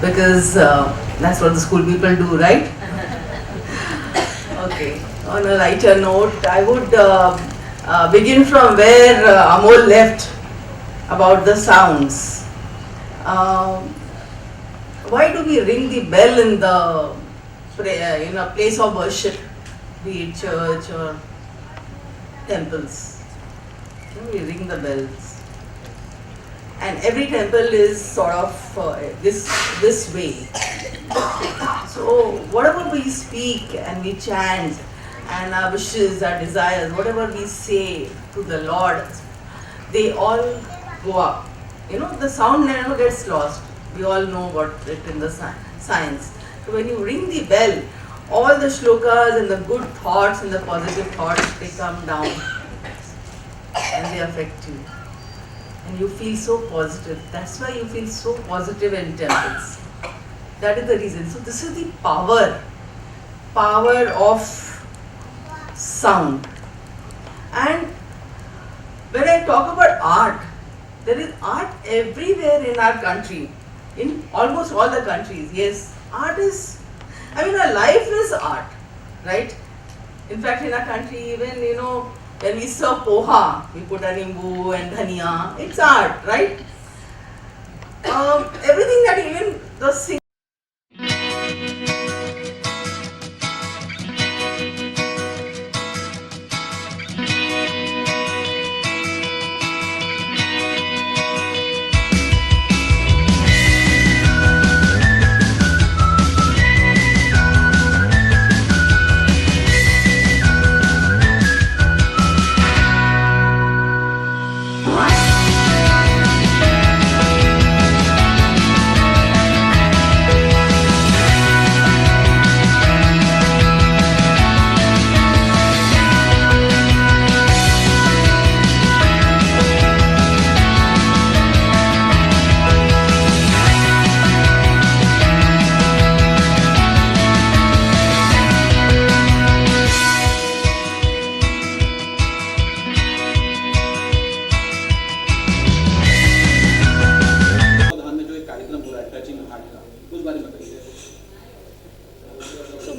because that's what the school people do, right? Okay. On a lighter note, I would begin from where Amol left about the sounds. Why do we ring the bell in the in a place of worship, be it church or temples? We ring the bells, and every temple is sort of this way. So whatever we speak and we chant, and our wishes, our desires, whatever we say to the Lord, they all go up. You know, the sound never gets lost. We all know what it in the science. So when you ring the bell, all the shlokas and the good thoughts and the positive thoughts, they come down and they affect you. And you feel so positive. That's why you feel so positive in temples. That is the reason. So this is the power of sound. And when I talk about art, there is art everywhere in our country, in almost all the countries. Yes, art is, our life is art, right? In fact, in our country, even, when we serve poha, we put a nimbu and dhania, it's art, right? Everything that even the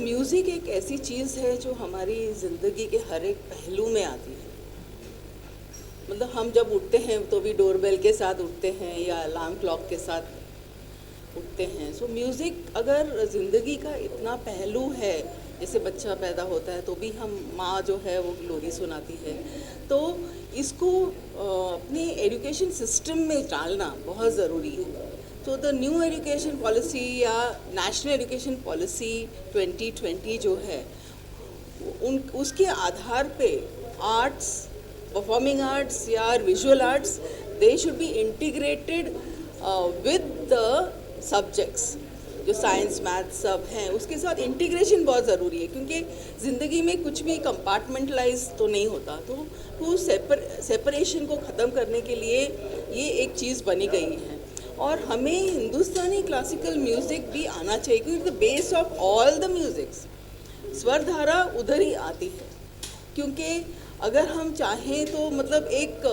music एक ऐसी चीज़ है जो हमारी ज़िंदगी के हर एक पहलू में आती है. मतलब हम जब उठते हैं तो भी डोरबेल के साथ उठते हैं या अलार्म क्लॉक के साथ उठते हैं. सो म्यूज़िक अगर ज़िंदगी का इतना पहलू है, जैसे बच्चा पैदा होता है तो भी हम माँ जो है वो ग्लोरी सुनाती है, तो इसको अपने एजुकेशन सिस्टम में डालना बहुत ज़रूरी है. तो द न्यू एजुकेशन पॉलिसी या नेशनल एजुकेशन पॉलिसी 2020 जो है उसके आधार पे आर्ट्स, परफॉर्मिंग आर्ट्स या visual arts, they should be integrated with the subjects जो साइंस मैथ सब हैं, उसके साथ इंटीग्रेशन बहुत ज़रूरी है. क्योंकि ज़िंदगी में कुछ भी कंपार्टमेंटलाइज तो नहीं होता, तो सेपरेशन को ख़त्म करने के लिए ये एक चीज़ बनी गई है. और हमें हिंदुस्तानी क्लासिकल म्यूज़िक भी आना चाहिए, क्योंकि the base of all the musics स्वर धारा उधर ही आती है. क्योंकि अगर हम चाहें तो मतलब एक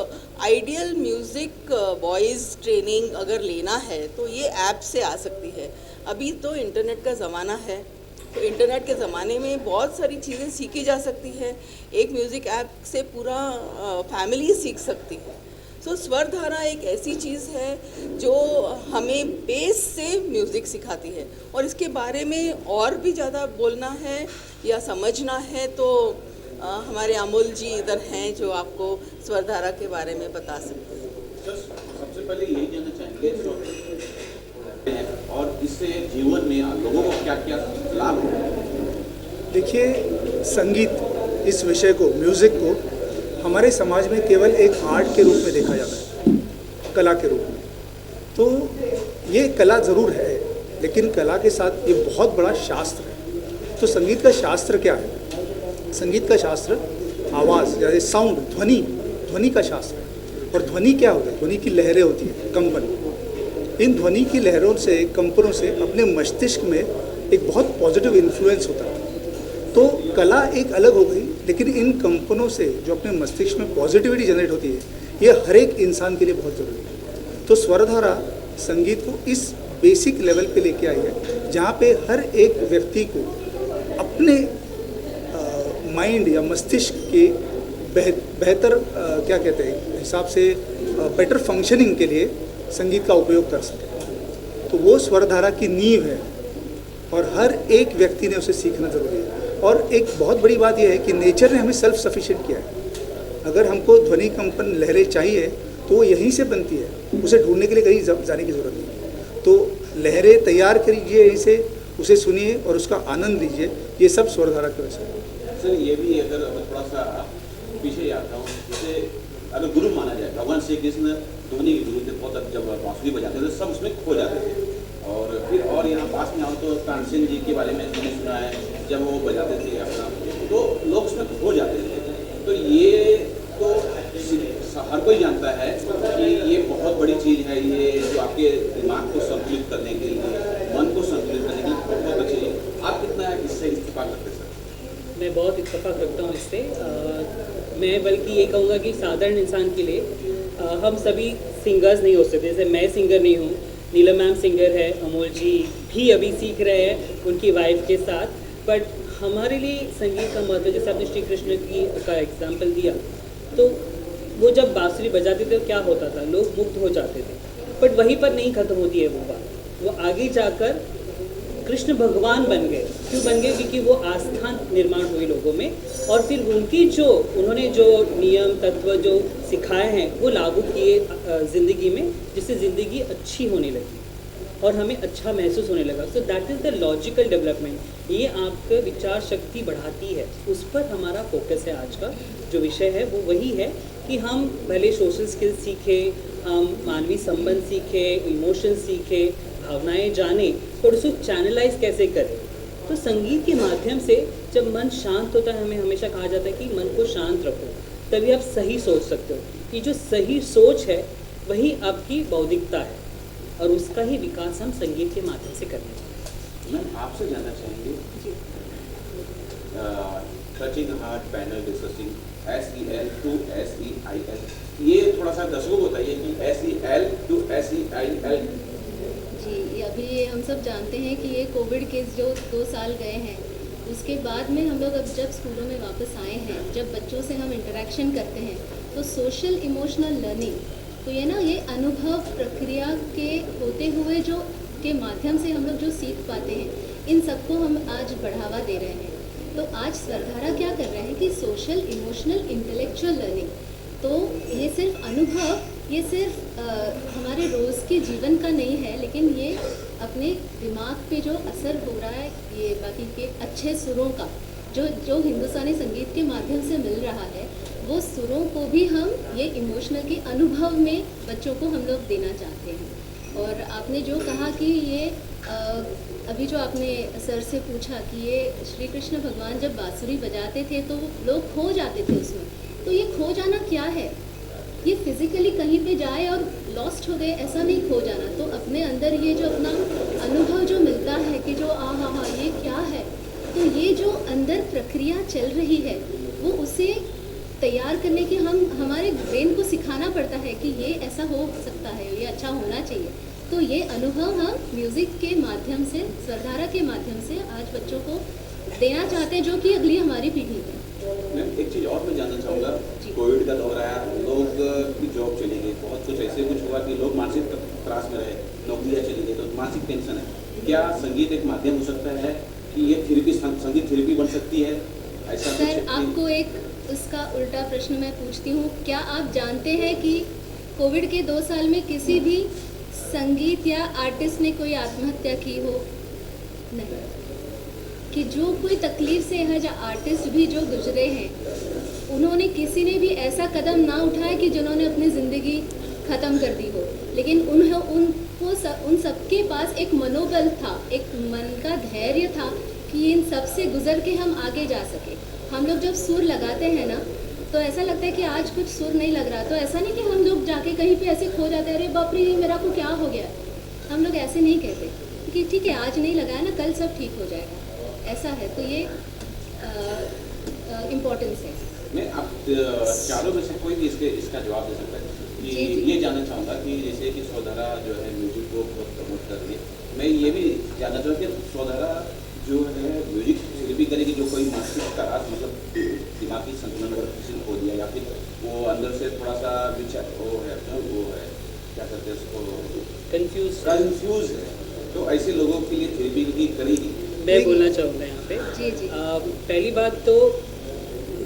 आइडियल म्यूज़िक वॉइस ट्रेनिंग अगर लेना है तो ये ऐप से आ सकती है. अभी तो इंटरनेट का ज़माना है, तो इंटरनेट के ज़माने में बहुत सारी चीज़ें सीखी जा सकती है. एक म्यूज़िक ऐप से पूरा फैमिली सीख सकती है. तो स्वर धारा एक ऐसी चीज़ है जो हमें बेस से म्यूज़िक सिखाती है. और इसके बारे में और भी ज़्यादा बोलना है या समझना है तो हमारे अमोल जी इधर हैं जो आपको स्वर धारा के बारे में बता सकते हैं. सबसे पहले यही जानना चाहेंगे और इससे जीवन में लोगों को क्या क्या लाभ हो. देखिए, संगीत इस विषय को, म्यूज़िक को हमारे समाज में केवल एक आर्ट के रूप में देखा जाता है, कला के रूप में. तो ये कला ज़रूर है, लेकिन कला के साथ ये बहुत बड़ा शास्त्र है. तो संगीत का शास्त्र क्या है? संगीत का शास्त्र आवाज़, यानी साउंड, ध्वनि का शास्त्र है. और ध्वनि क्या होता है? ध्वनि की लहरें होती हैं, कंपन. इन ध्वनि की लहरों से, कंपनों से अपने मस्तिष्क में एक बहुत पॉजिटिव इन्फ्लुएंस होता है. तो कला एक अलग हो गई, लेकिन इन कंपनों से जो अपने मस्तिष्क में पॉजिटिविटी जनरेट होती है, ये हर एक इंसान के लिए बहुत ज़रूरी है. तो स्वरधारा संगीत को इस बेसिक लेवल पे लेके आई है, जहाँ पे हर एक व्यक्ति को अपने माइंड या मस्तिष्क के बेहतर क्या कहते हैं हिसाब से बेटर फंक्शनिंग के लिए संगीत का उपयोग कर सके। तो वो स्वरधारा की नींव है और हर एक व्यक्ति ने उसे सीखना ज़रूरी है। और एक बहुत बड़ी बात यह है कि नेचर ने हमें सेल्फ सफिशिएंट किया है। अगर हमको ध्वनि कंपन लहरें चाहिए तो वो यहीं से बनती है, उसे ढूंढने के लिए कहीं जाने की ज़रूरत नहीं। तो लहरें तैयार करिए यहीं से, उसे सुनिए और उसका आनंद लीजिए। ये सब स्वरधारा की वजह से। सर ये भी अगर थोड़ा सा पीछे आता हूँ, जैसे अगर गुरु माना जाए, भगवान श्री कृष्ण ध्वनि के गुरु थे, बहुत जब बांसुरी बजाते थे सब उसमें खो जाते थे। और फिर और यहाँ पास में आओ तो तानसेन जी के बारे में मैंने सुना है, जब वो बजाते थे अपना तो लोग उसमें खो जाते थे। तो ये तो हर कोई जानता है कि ये बहुत बड़ी चीज़ है, ये जो आपके दिमाग को संतुलित करने के लिए, मन को संतुलित करने के लिए बहुत अच्छी है। आप कितना इससे इत्तेफाक रखते हैं सर? मैं बहुत इत्तेफाक रखता हूँ इससे। मैं बल्कि ये कहूँगा कि साधारण इंसान के लिए हम सभी सिंगर्स नहीं हो सकते। जैसे मैं सिंगर नहीं हूँ, नीलम मैम सिंगर है, अमोल जी भी अभी सीख रहे हैं उनकी वाइफ के साथ। बट हमारे लिए संगीत का महत्व, जैसे आपने श्री कृष्ण का एग्जाम्पल दिया, तो वो जब बांसुरी बजाते थे तो क्या होता था, लोग मुग्ध हो जाते थे। बट वहीं पर नहीं खत्म होती है वो बात, वो आगे जाकर कृष्ण भगवान बन गए। क्यों बन गए? क्योंकि वो आस्था निर्माण हुई लोगों में, और फिर उन्होंने जो नियम तत्व जो सिखाए हैं वो लागू किए ज़िंदगी में, जिससे ज़िंदगी अच्छी होने लगी और हमें अच्छा महसूस होने लगा। So that is the logical development. ये आपका विचार शक्ति बढ़ाती है, उस पर हमारा फोकस है। आज का जो विषय है वो वही है कि हम भले सोशल स्किल्स सीखें, हम मानवीय संबंध सीखें, इमोशन सीखें, भावनाएं जानें और उसको चैनलाइज कैसे करें। तो संगीत के माध्यम से जब मन शांत होता है, हमें हमेशा कहा जाता है कि मन को शांत रखो, तभी आप सही सोच सकते हो। ये जो सही सोच है वही आपकी बौद्धिकता है और उसका ही विकास हम संगीत के माध्यम से करना चाहिए। मैम आपसे जानना चाहेंगे, touching heart panel discussing SEL to SEIL, ये थोड़ा सा दर्शकों को बताइए कि SEL to SEIL। जी, अभी हम सब जानते हैं कि ये कोविड के जो 2 साल गए हैं, उसके बाद में हम लोग अब जब स्कूलों में वापस आए हैं, जब बच्चों से हम इंटरेक्शन करते हैं, तो सोशल इमोशनल लर्निंग, तो ये अनुभव प्रक्रिया के होते हुए जो के माध्यम से हम लोग जो सीख पाते हैं, इन सबको हम आज बढ़ावा दे रहे हैं। तो आज स्वरधारा क्या कर रहे हैं कि सोशल इमोशनल इंटेलेक्चुअल लर्निंग, तो ये सिर्फ अनुभव, ये सिर्फ हमारे रोज़ के जीवन का नहीं है, लेकिन ये अपने दिमाग पे जो असर हो रहा है, ये बाकी के अच्छे सुरों का जो हिंदुस्तानी संगीत के माध्यम से मिल रहा है, वो सुरों को भी हम ये इमोशनल के अनुभव में बच्चों को हम लोग देना चाहते हैं। और आपने जो कहा कि ये अभी जो आपने सर से पूछा कि ये श्री कृष्ण भगवान जब बांसुरी बजाते थे तो लोग खो जाते थे उसमें, तो ये खो जाना क्या है? ये फिज़िकली कहीं पे जाए और लॉस्ट हो गए ऐसा नहीं खो जाना। तो अपने अंदर ये जो अपना अनुभव जो मिलता है कि जो हाँ ये क्या है, तो ये जो अंदर प्रक्रिया चल रही है वो उसे तैयार करने की हमारे ब्रेन को सिखाना पड़ता है कि ये ऐसा हो सकता है, ये अच्छा होना चाहिए। तो ये अनुभव हम म्यूज़िक के माध्यम से, स्वरधारा के माध्यम से आज बच्चों को देना चाहते हैं, जो कि अगली हमारी पीढ़ी है। मैम एक चीज़ और मैं जानना चाहूँगा, कोविड का दौर आया, लोग की जॉब चली गई, बहुत कुछ ऐसे कुछ हुआ कि लोग मानसिक त्रास में रहे, नौकरियाँ चली गई, तो मानसिक टेंशन है। क्या संगीत एक माध्यम हो सकता है कि ये थेरेपी, संगीत थेरेपी बन सकती है? ऐसा सर, आपको एक उसका उल्टा प्रश्न मैं पूछती हूँ, क्या आप जानते हैं कि कोविड के 2 साल में किसी भी संगीत या आर्टिस्ट ने कोई आत्महत्या की हो? नहीं। कि जो कोई तकलीफ से है, जो आर्टिस्ट भी जो गुजरे हैं, उन्होंने किसी ने भी ऐसा कदम ना उठाया कि जिन्होंने अपनी ज़िंदगी ख़त्म कर दी हो, लेकिन उन सबके पास एक मनोबल था, एक मन का धैर्य था कि इन सब से गुजर के हम आगे जा सके। हम लोग जब सुर लगाते हैं ना, तो ऐसा लगता है कि आज कुछ सुर नहीं लग रहा, तो ऐसा नहीं कि हम लोग जाके कहीं पे ऐसे खो जाते हैं, अरे बाप रे मेरा को क्या हो गया। हम लोग ऐसे नहीं कहते कि ठीक है आज नहीं लगाया ना, कल सब ठीक हो जाएगा, ऐसा है। तो ये इम्पोर्टेंस है। मैं आप चारों में से कोई भी इसका जवाब दे सकता है कि जी, जी। ये जानना चाहूँगा कि जैसे कि स्वधारा जो है म्यूजिक को बहुत प्रमोट कर रही है, मैं ये भी जानना चाहूँगा कि स्वधारा जो है म्यूजिक सिर्फ भी करेगी जो कोई मानसिक तरास मतलब दिमागी संतुलन अगर किसी ने खो दिया या फिर वो अंदर से थोड़ा सा विचार वो है क्या कहते हैं उसको कंफ्यूज है, तो ऐसे लोगों के लिए थेरेपी की करेगी। मैं बोलना चाहूँगा यहाँ पे जी जी पहली बात तो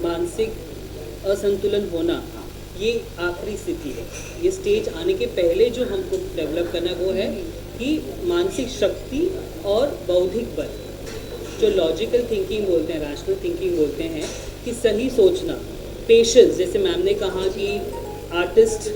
मानसिक असंतुलन होना ये आखिरी स्थिति है। ये स्टेज आने के पहले जो हमको डेवलप करना है वो है कि मानसिक शक्ति और बौद्धिक बल, जो लॉजिकल थिंकिंग बोलते हैं, रैशनल थिंकिंग बोलते हैं, कि सही सोचना, पेशेंस। जैसे मैम ने कहा कि आर्टिस्ट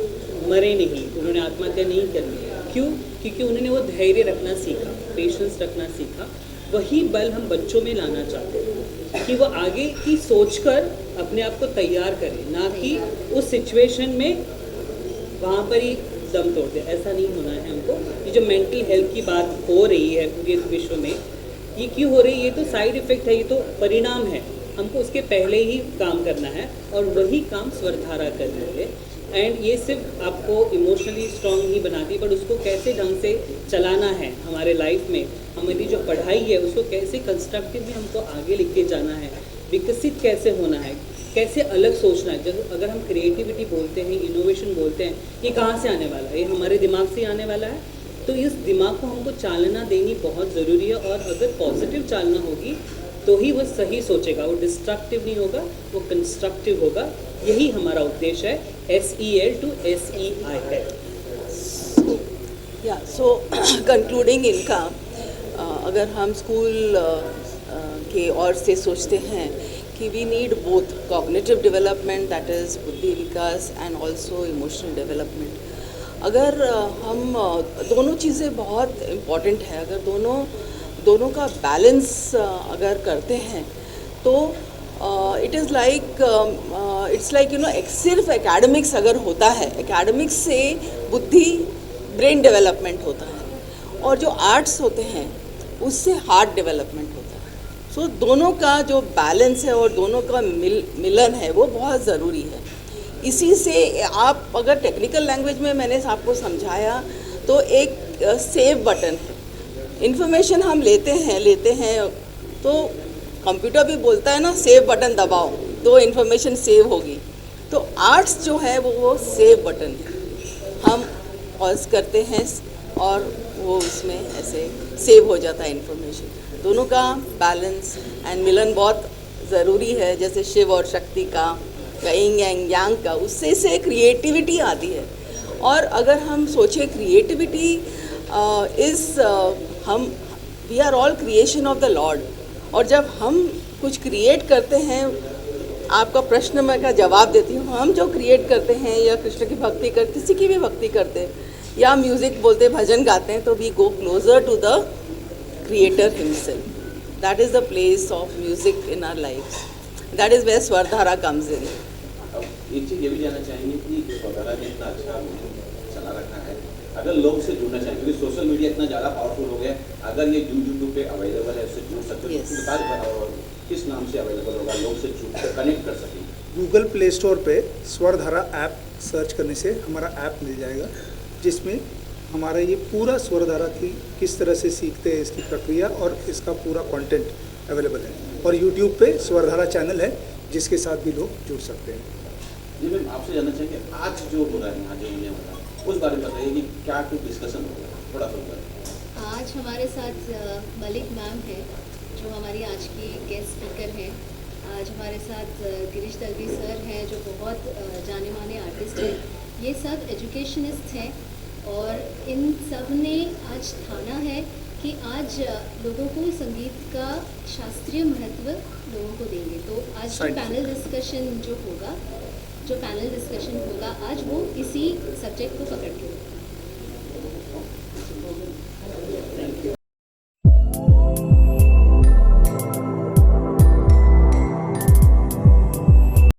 मरे नहीं, उन्होंने आत्महत्या नहीं करी। क्यों? क्योंकि उन्होंने वो धैर्य रखना सीखा, पेशेंस रखना सीखा। वही बल हम बच्चों में लाना चाहते हैं कि वो आगे की सोचकर अपने आप को तैयार करें, ना कि उस सिचुएशन में वहाँ पर ही दम तोड़ दे। ऐसा नहीं होना है हमको। ये जो मेंटल हेल्थ की बात हो रही है पूरे विश्व में, ये क्यों हो रही है? ये तो साइड इफ़ेक्ट है, ये तो परिणाम है। हमको उसके पहले ही काम करना है और वही काम स्वरधारा कर रही है। एंड ये सिर्फ आपको इमोशनली स्ट्रांग नहीं बनाती, बट उसको कैसे ढंग से चलाना है हमारे लाइफ में, हमारी जो पढ़ाई है उसको कैसे कंस्ट्रक्टिवली हमको आगे लेके जाना है, विकसित कैसे होना है, कैसे अलग सोचना है। जब अगर हम क्रिएटिविटी बोलते हैं, इनोवेशन बोलते हैं, ये कहाँ से आने वाला है? ये हमारे दिमाग से आने वाला है। तो इस दिमाग को हमको चालना देनी बहुत ज़रूरी है, और अगर पॉजिटिव चालना होगी तो ही वो सही सोचेगा, वो डिस्ट्रक्टिव नहीं होगा, वो कंस्ट्रक्टिव होगा। यही हमारा उद्देश्य है, SEL to SEI है। सो कंक्लूडिंग इनका अगर हम स्कूल के और से सोचते हैं कि we need both cognitive development, that is बुद्धि विकास, एंड ऑल्सो इमोशनल डेवलपमेंट। अगर हम दोनों चीज़ें बहुत इम्पॉर्टेंट है, अगर दोनों का बैलेंस अगर करते हैं तो it is like it's like सिर्फ एकेडमिक्स अगर होता है, एकेडमिक्स से बुद्धि ब्रेन डेवलपमेंट होता है, और जो आर्ट्स होते हैं उससे हार्ट डेवलपमेंट होता है। सो दोनों का जो बैलेंस है और दोनों का मिलन है वो बहुत ज़रूरी है। इसी से आप अगर टेक्निकल लैंग्वेज में मैंने आपको समझाया तो एक सेव बटन है। इन्फॉर्मेशन हम लेते हैं तो कंप्यूटर भी बोलता है ना, सेव बटन दबाओ तो इन्फॉर्मेशन सेव होगी। तो आर्ट्स जो है वो सेव बटन है, हम पॉज करते हैं और वो उसमें ऐसे सेव हो जाता है इन्फॉर्मेशन। दोनों का बैलेंस एंड मिलन बहुत ज़रूरी है, जैसे शिव और शक्ति का, यिंग एंड यांग का, उससे से क्रिएटिविटी आती है। और अगर हम सोचें क्रिएटिविटी हम we are all creation of the lord, और जब हम कुछ क्रिएट करते हैं, आपका प्रश्न मैं का जवाब देती हूँ, हम जो क्रिएट करते हैं या कृष्ण की भक्ति कर, किसी की भी भक्ति करते हैं या म्यूज़िक बोलते भजन गाते हैं, तो we go closer to the creator himself. That is the place of music in our lives, that is where Swardhara comes in. अब एक चीज़ ये भी जानना चाहेंगे कि स्वरधारा ने इतना अच्छा चला रखा है, अगर लोग से जुड़ना चाहेंगे, क्योंकि सोशल मीडिया इतना ज़्यादा पावरफुल हो गया, अगर ये यूट्यूब पे अवेलेबल है, उससे जुड़ सकते हैं, Yes. तो किस नाम से अवेलेबल होगा, लोग से जुड़ कनेक्ट कर सकेंगे? गूगल प्ले स्टोर पे स्वरधारा ऐप सर्च करने से हमारा ऐप मिल जाएगा, जिसमें हमारा ये पूरा स्वरधारा की किस तरह से सीखते हैं इसकी प्रक्रिया और इसका पूरा कंटेंट अवेलेबल है। और यूट्यूब पे स्वरधारा चैनल है जिसके साथ भी लोग जुड़ सकते हैं। जी मैम, आपसे जानना चाहेंगे आज जो हो रहा है यहाँ जो होने वाला है उस बारे में बताइए कि क्या कुछ डिस्कशन होगा, थोड़ा सा बताइए। आज हमारे साथ मलिक मैम है जो हमारी आज की गेस्ट स्पीकर हैं। आज हमारे साथ गिरीश दलवी सर हैं जो बहुत जाने माने आर्टिस्ट हैं। ये सब एजुकेशनिस्ट हैं और इन सब ने आज ठाना है कि आज लोगों को संगीत का शास्त्रीय महत्व लोगों को देंगे। तो आज जो पैनल डिस्कशन जो होगा आज वो इसी सब्जेक्ट को पकड़ के होगा।